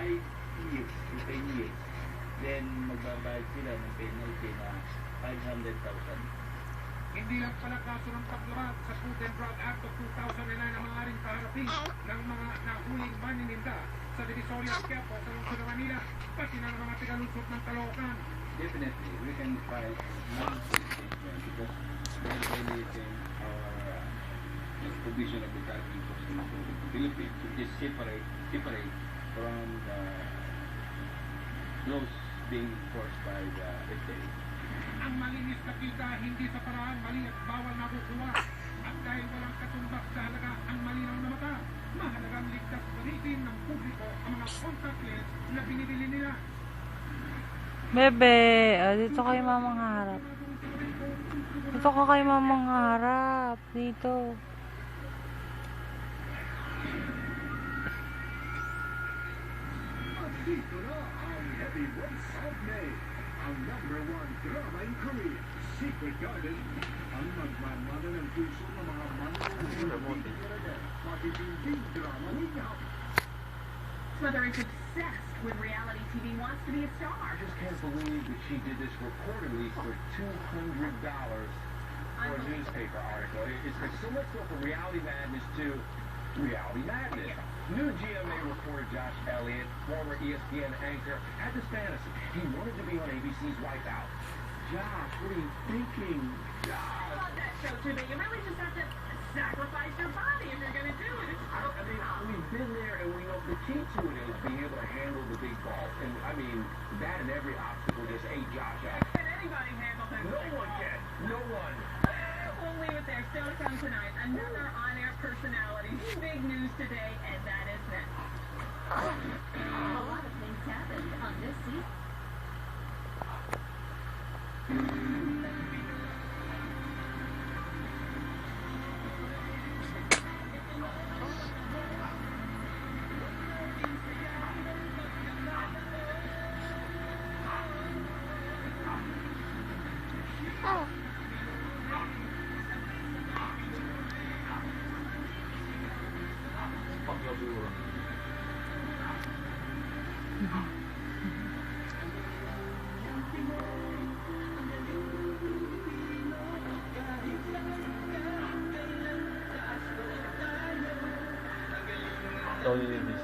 years, to 10 years, then magbabayad sila ng penalty na 500,000. Hindi lang pala kaso ng paglabag sa Food and Drug Act of 2009 ang maaaring kaharapin ng mga nahuling manininda sa Divisoria at Quiapo sa lungsod ng Manila, pati na ng mga tigalusot ng Caloocan. Definitely, we can fight non-solicitation because they're violating our provision of the Driving Custom of the Philippines, which is separate from the laws being enforced by the FDA. Ang malinis na kita hindi sa paraan mali at bawal na kukuha. At dahil walang katumbas sa halaga ang malinaw na mata, mahalagang ligtas gamitin ng publiko ang mga contact lens na binibili nila. Bebe, dito kayo mamangharap. Dito ka kayo mamangharap. Dito. Dito na ang heavyweights of May. Ang #1 drama in Korea, Secret Garden. Ang magmamana ng puso ng mga manunood magiging drama ninyo. Mother is obsessed with reality TV, wants to be a star. I just can't believe that she did this reportedly for $200 for a newspaper article. It's similar to from Reality Madness to Reality Madness. New GMA reporter Josh Elliott, former ESPN anchor, had this fantasy. He wanted to be on ABC's Wipeout. Josh, what are you thinking? I love that show too, but you really just have to sacrifice your body if you're going to do it. We've been there and we know the key to it is being able to handle the big balls. And I mean, that and every obstacle just ate Josh out. Can anybody handle that? No one can. No one. We'll leave it there. Still to come tonight, another on-air personality. Big news today, and that is next. A lot of things happened on this season. Tony Davis.